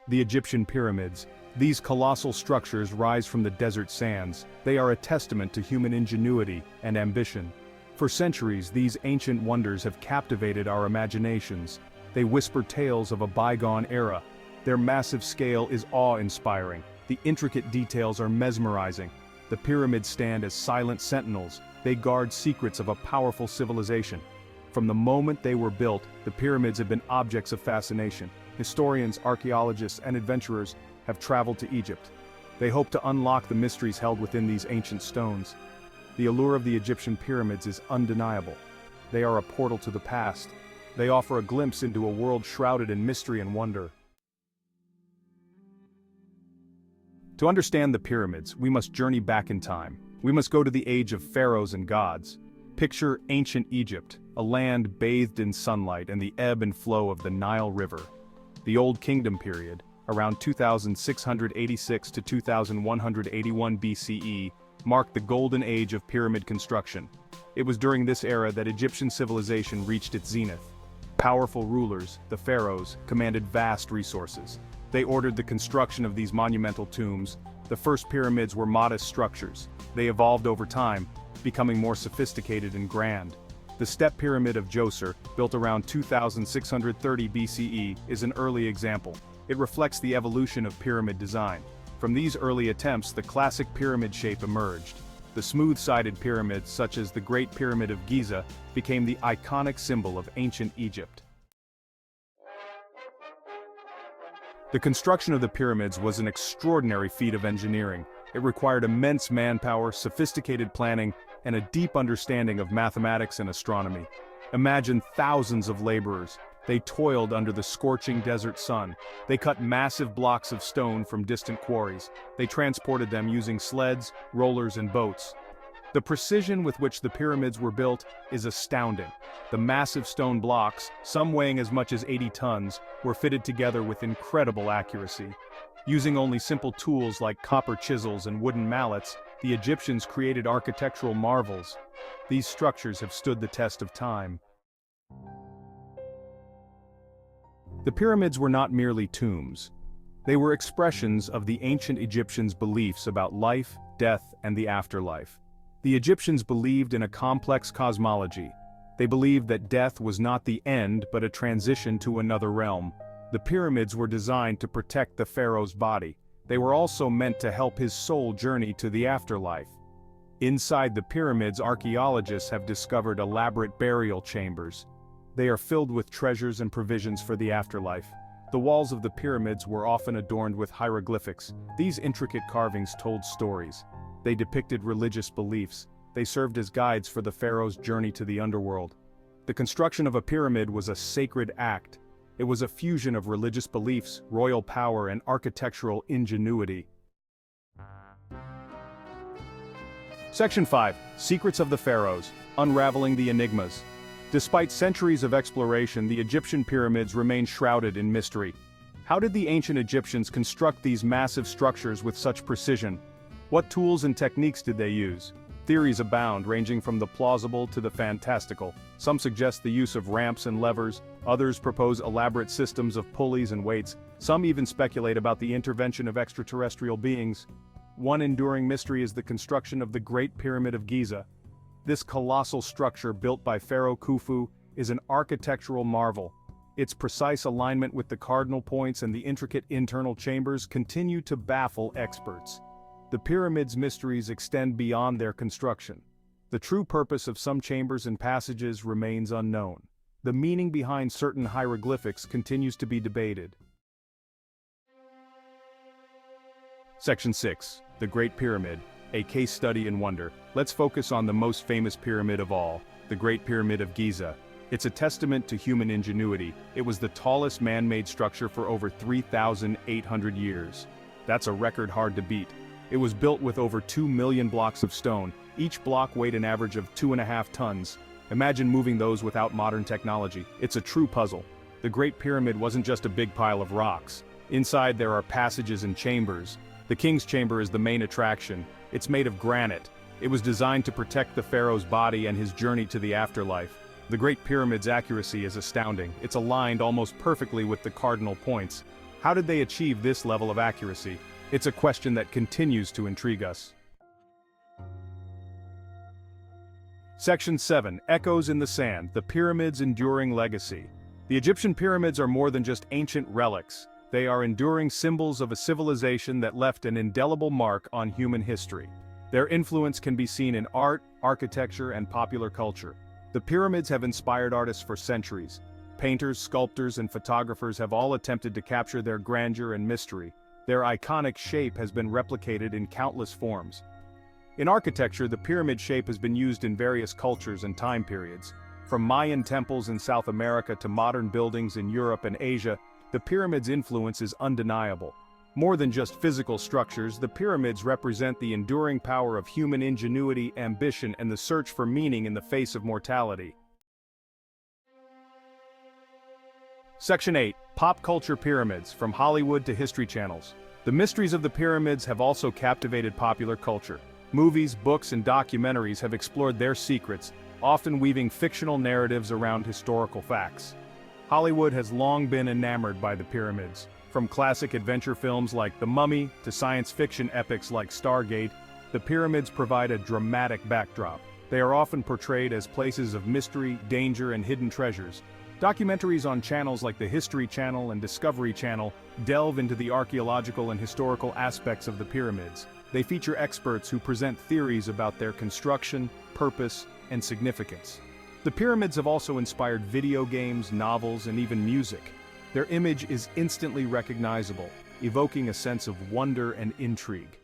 The Egyptian pyramids. These colossal structures rise from the desert sands. They are a testament to human ingenuity and ambition. For centuries, these ancient wonders have captivated our imaginations. They whisper tales of a bygone era. Their massive scale is awe-inspiring. The intricate details are mesmerizing. The pyramids stand as silent sentinels. They guard secrets of a powerful civilization. From the moment they were built, the pyramids have been objects of fascination. Historians, archaeologists, and adventurers have traveled to Egypt. They hope to unlock the mysteries held within these ancient stones. The allure of the Egyptian pyramids is undeniable. They are a portal to the past. They offer a glimpse into a world shrouded in mystery and wonder. To understand the pyramids, we must journey back in time. We must go to the age of pharaohs and gods. Picture ancient Egypt, a land bathed in sunlight and the ebb and flow of the Nile River. The Old Kingdom period, around 2686 to 2181 BCE, marked the golden age of pyramid construction. It was during this era that Egyptian civilization reached its zenith. Powerful rulers, the pharaohs, commanded vast resources. They ordered the construction of these monumental tombs. The first pyramids were modest structures. They evolved over time, becoming more sophisticated and grand. The Step Pyramid of Djoser, built around 2630 BCE, is an early example. It reflects the evolution of pyramid design. From these early attempts, the classic pyramid shape emerged. The smooth-sided pyramids, such as the Great Pyramid of Giza, became the iconic symbol of ancient Egypt. The construction of the pyramids was an extraordinary feat of engineering. It required immense manpower, sophisticated planning, and a deep understanding of mathematics and astronomy. Imagine thousands of laborers. They toiled under the scorching desert sun. They cut massive blocks of stone from distant quarries. They transported them using sleds, rollers, and boats. The precision with which the pyramids were built is astounding. The massive stone blocks, some weighing as much as 80 tons, were fitted together with incredible accuracy. Using only simple tools like copper chisels and wooden mallets, the Egyptians created architectural marvels. These structures have stood the test of time. The pyramids were not merely tombs. They were expressions of the ancient Egyptians' beliefs about life, death, and the afterlife. The Egyptians believed in a complex cosmology. They believed that death was not the end but a transition to another realm. The pyramids were designed to protect the pharaoh's body. They were also meant to help his soul journey to the afterlife. Inside the pyramids, archaeologists have discovered elaborate burial chambers. They are filled with treasures and provisions for the afterlife. The walls of the pyramids were often adorned with hieroglyphics. These intricate carvings told stories. They depicted religious beliefs. They served as guides for the pharaoh's journey to the underworld. The construction of a pyramid was a sacred act. It was a fusion of religious beliefs, royal power, and architectural ingenuity. Section 5. Secrets of the Pharaohs. Unraveling the Enigmas. Despite centuries of exploration, the Egyptian pyramids remain shrouded in mystery. How did the ancient Egyptians construct these massive structures with such precision? What tools and techniques did they use? Theories abound, ranging from the plausible to the fantastical. Some suggest the use of ramps and levers, others propose elaborate systems of pulleys and weights, some even speculate about the intervention of extraterrestrial beings. One enduring mystery is the construction of the Great Pyramid of Giza. This colossal structure built by Pharaoh Khufu is an architectural marvel. Its precise alignment with the cardinal points and the intricate internal chambers continue to baffle experts. The pyramid's mysteries extend beyond their construction. The true purpose of some chambers and passages remains unknown. The meaning behind certain hieroglyphics continues to be debated. Section 6. The Great Pyramid, a case study in wonder. Let's focus on the most famous pyramid of all, the Great Pyramid of Giza. It's a testament to human ingenuity. It was the tallest man-made structure for over 3,800 years. That's a record hard to beat. It was built with over 2 million blocks of stone. Each block weighed an average of 2.5 tons. Imagine moving those without modern technology. It's a true puzzle. The Great Pyramid wasn't just a big pile of rocks. Inside there are passages and chambers. The King's Chamber is the main attraction. It's made of granite. It was designed to protect the pharaoh's body and his journey to the afterlife. The Great Pyramid's accuracy is astounding. It's aligned almost perfectly with the cardinal points. How did they achieve this level of accuracy? It's a question that continues to intrigue us. Section 7. Echoes in the Sand, the Pyramids' Enduring Legacy. The Egyptian pyramids are more than just ancient relics. They are enduring symbols of a civilization that left an indelible mark on human history. Their influence can be seen in art, architecture, and popular culture. The pyramids have inspired artists for centuries. Painters, sculptors, and photographers have all attempted to capture their grandeur and mystery. Their iconic shape has been replicated in countless forms. In architecture, the pyramid shape has been used in various cultures and time periods. From Mayan temples in South America to modern buildings in Europe and Asia, the pyramid's influence is undeniable. More than just physical structures, the pyramids represent the enduring power of human ingenuity, ambition, and the search for meaning in the face of mortality. Section 8. Pop Culture Pyramids, from Hollywood to History Channels. The mysteries of the pyramids have also captivated popular culture. Movies, books, and documentaries have explored their secrets, often weaving fictional narratives around historical facts. Hollywood has long been enamored by the pyramids. From classic adventure films like The Mummy to science fiction epics like Stargate, the pyramids provide a dramatic backdrop. They are often portrayed as places of mystery, danger, and hidden treasures. Documentaries on channels like the History Channel and Discovery Channel delve into the archaeological and historical aspects of the pyramids. They feature experts who present theories about their construction, purpose, and significance. The pyramids have also inspired video games, novels, and even music. Their image is instantly recognizable, evoking a sense of wonder and intrigue.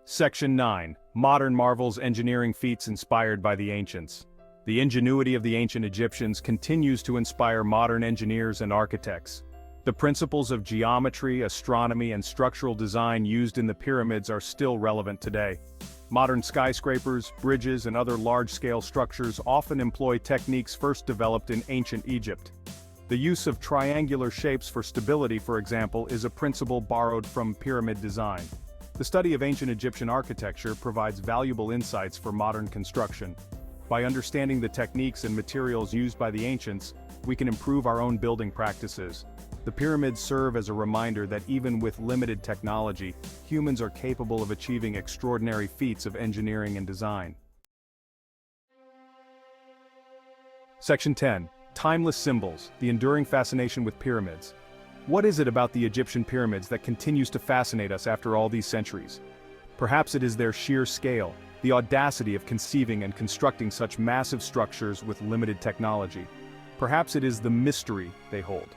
Section 9. Modern marvels, engineering feats inspired by the ancients. The ingenuity of the ancient Egyptians continues to inspire modern engineers and architects. The principles of geometry, astronomy, and structural design used in the pyramids are still relevant today. Modern skyscrapers, bridges, and other large-scale structures often employ techniques first developed in ancient Egypt. The use of triangular shapes for stability, for example, is a principle borrowed from pyramid design. The study of ancient Egyptian architecture provides valuable insights for modern construction. By understanding the techniques and materials used by the ancients, we can improve our own building practices. The pyramids serve as a reminder that even with limited technology, humans are capable of achieving extraordinary feats of engineering and design. Section 10. Timeless symbols, the enduring fascination with pyramids. What is it about the Egyptian pyramids that continues to fascinate us after all these centuries? Perhaps it is their sheer scale, the audacity of conceiving and constructing such massive structures with limited technology. Perhaps it is the mystery they hold.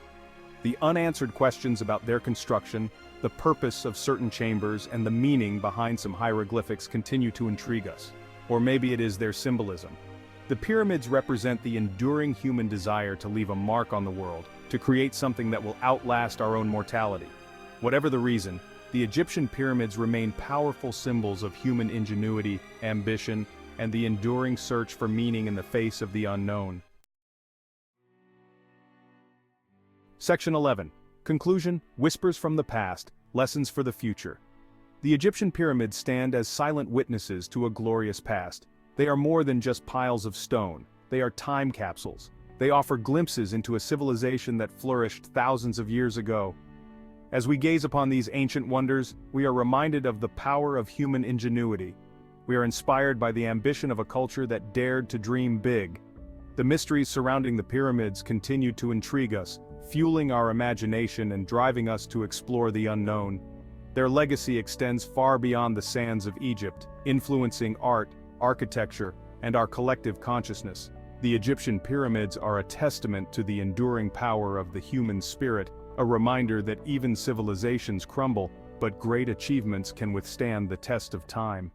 The unanswered questions about their construction, the purpose of certain chambers, and the meaning behind some hieroglyphics continue to intrigue us. Or maybe it is their symbolism. The pyramids represent the enduring human desire to leave a mark on the world, to create something that will outlast our own mortality. Whatever the reason, the Egyptian pyramids remain powerful symbols of human ingenuity, ambition, and the enduring search for meaning in the face of the unknown. Section 11. Conclusion, Whispers from the Past, Lessons for the Future. The Egyptian pyramids stand as silent witnesses to a glorious past. They are more than just piles of stone. They are time capsules. They offer glimpses into a civilization that flourished thousands of years ago. As we gaze upon these ancient wonders, we are reminded of the power of human ingenuity. We are inspired by the ambition of a culture that dared to dream big. The mysteries surrounding the pyramids continue to intrigue us, fueling our imagination and driving us to explore the unknown. Their legacy extends far beyond the sands of Egypt, influencing art, architecture, and our collective consciousness. The Egyptian pyramids are a testament to the enduring power of the human spirit, a reminder that even civilizations crumble, but great achievements can withstand the test of time.